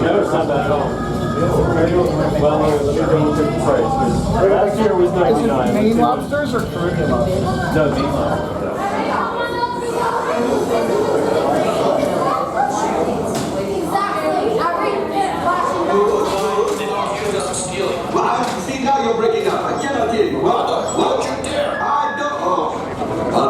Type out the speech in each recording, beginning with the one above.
No, it's not bad at all. Well, let me double check the price. Last year was $99. Maine lobsters or Caribbean lobsters? No, Maine lobsters. See, now you're breaking up. I cannot hear you. What you dare? I don't. Oh.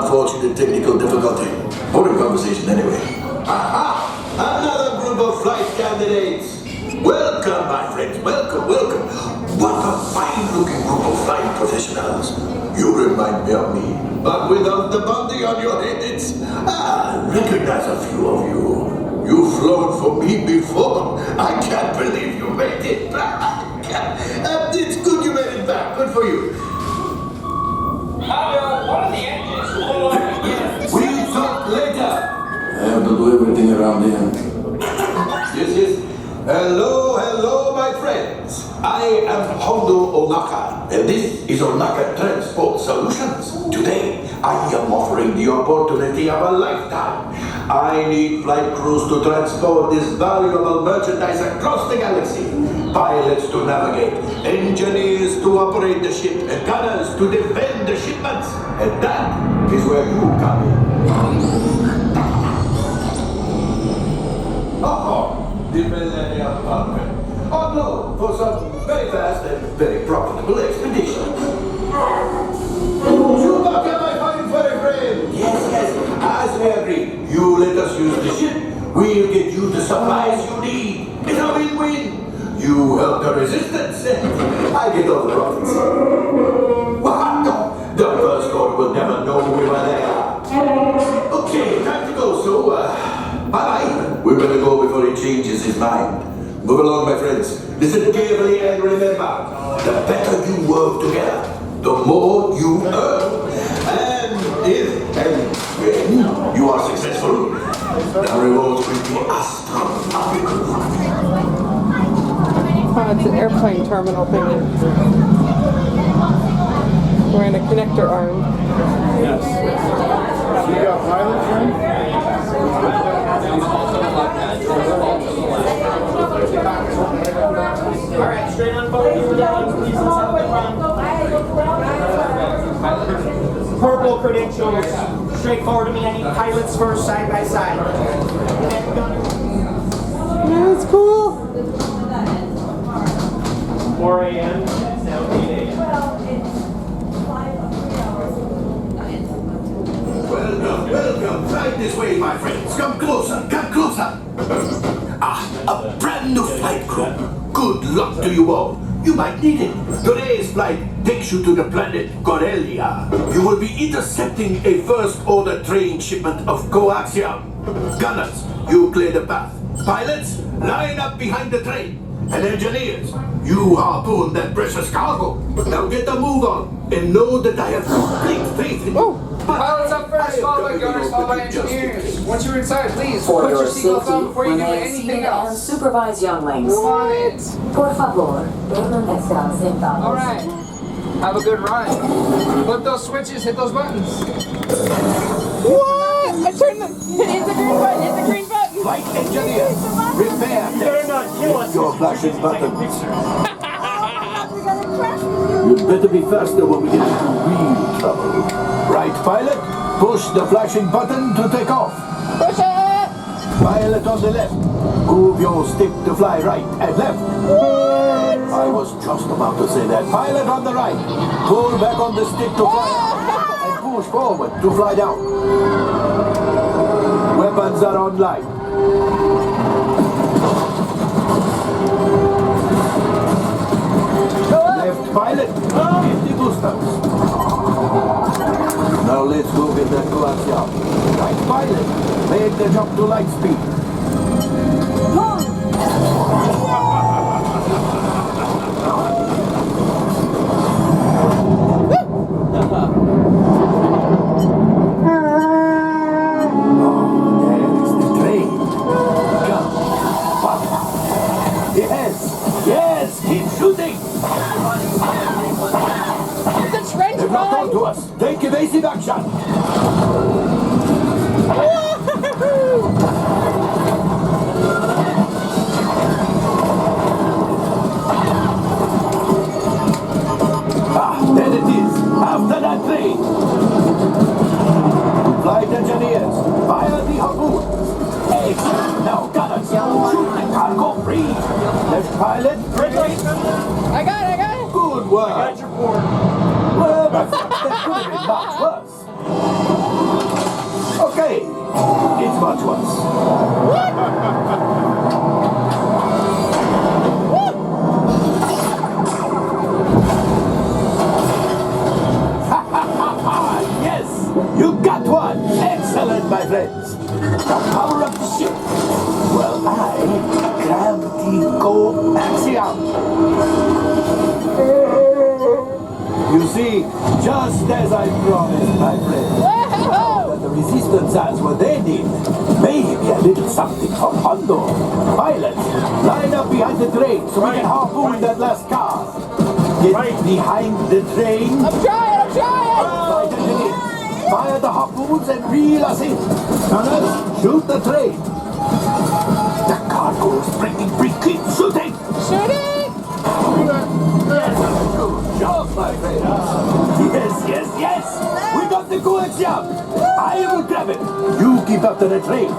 Unfortunate technical difficulty. Boring conversation anyway. Aha! Another group of flight candidates. Welcome, my friends. Welcome, welcome. What a fine-looking group of flight professionals. You remind me of me, but without the bounty on your heads. I recognize a few of you. You've flown for me before. I can't believe you made it back. It's good you made it back. Good for you. What are the engines? We'll talk later. I have to do everything around here. Yes. Hello, my friends. I am Hondo Onaka, and this is Onaka Transport Solutions. Today, I am offering the opportunity of a lifetime. I need flight crews to transport this valuable merchandise across the galaxy. Pilots to navigate, engineers to operate the ship, and gunners to defend the shipments. And that is where you come in. The Millennium Falcon. On load for some very fast and very profitable expedition. Chewbacca, my fine furry friend! Yes, as we agreed. You let us use the ship, we'll get you the supplies you need. It's a win-win. You help the resistance, I get all the profits. What? No, the First Order will never know we were there. Okay, time to go, so, bye-bye. We better go before he changes his mind. Move along, my friends. Listen carefully and remember, the better you work together, the more you earn. And if and when you are successful, the rewards will be astronomical. Oh, it's an airplane terminal thing. We're in a connector arm. Yes. So you got pilots, right? Alright, straight on board. Please Purple credentials. Straightforward to me. I need pilots first, side by side. That's cool. 4 a.m. It's now 8 a.m. Welcome. Right this way, my friends. Come closer. A brand new flight crew. Good luck to you all. You might need it. Today's flight takes you to the planet Corellia. You will be intercepting a first-order train shipment of coaxium. Gunners, you clear the path. Pilots, line up behind the train. And engineers, you harpoon that precious cargo. Now get the move on and know that I have complete faith in you. Pilots up first, followed by gunners, followed by engineers. Once you're inside, please For put your your seatbelts on before you do remain anything seated and else. supervise younglings. Come on in. Por favor, permanezcan sentados. All right. Have a good ride. Flip those switches, hit those buttons. What? I turned the... It's the green button. It's the green button. Flight engineers, repair Better not kill us. your flashing buttons. Oh, You'd better be faster when we get into real trouble. Right, pilot? Push the flashing button to take off. Push it. Pilot on the left. Move your stick to fly right and left. I was just about to say that. Pilot on the right. Pull back on the stick to fly out. And push forward to fly down. Weapons are online. Left pilot, hit the boosters. Now let's go get that coaxium. Right pilot, make the jump to light speed. Oh, there is the train. Come. Yes, keep shooting. The trench They've locked run. onto us. Take evasive action. Left pilot. Red light. I got it. Good work. Got your port. Well, that could have been much worse. Okay, it's much worse. Yes, you got one. Excellent, my friends. Now power up the ship. Well, I gravity go axiom. You see, just as I promised, my friend, that the resistance has what they need. Maybe a little something from Hondo. Pilots, line up behind the train so we can harpoon that last car. Get behind the train. I'm trying. Right underneath. Fire the harpoons and reel us in. Gunners, shoot the train. The cargo's breaking free. Keep shooting. Shoot it. Good job, my friend. Yes. We got the coaxium. I will grab it. You keep after the train.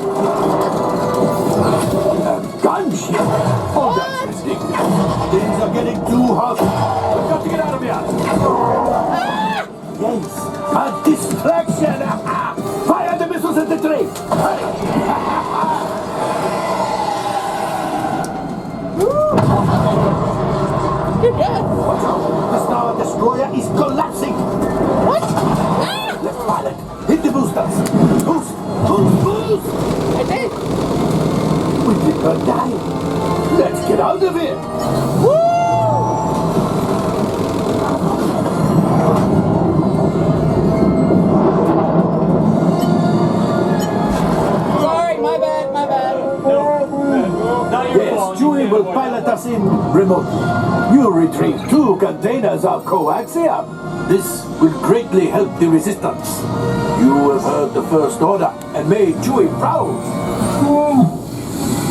A gunship? Oh, that's ridiculous. Things are getting too hot. We've got to get out of here. Yes, a distraction. Fire the missiles at the train. Watch out. The Star Destroyer is collapsing. What? Left pilot, hit the boosters. Boost. I did. We did not die. Let's get out of here. Sorry, my bad. Not your Yes, fault. Chewie You will can't pilot us in remotely. You retrieve 2 containers of coaxium. This will greatly help the resistance. You have heard the First Order and made Chewie proud.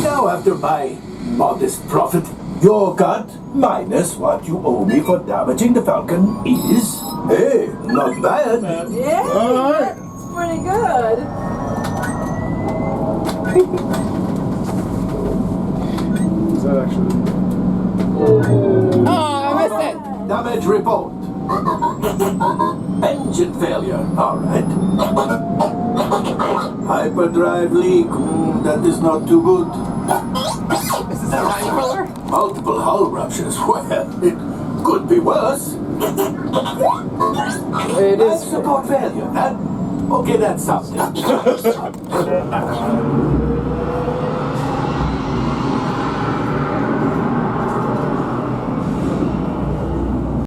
Now, after my modest profit, your cut minus what you owe me for damaging the Falcon is, hey, not bad. Yeah, that's pretty good. Is that actually? Oh, I missed it. Damage report. Engine failure. All right. Hyperdrive leak. That is not too good. This is a rifler. Multiple hull ruptures. Well, it could be worse. It Life support failure. Okay, that's something.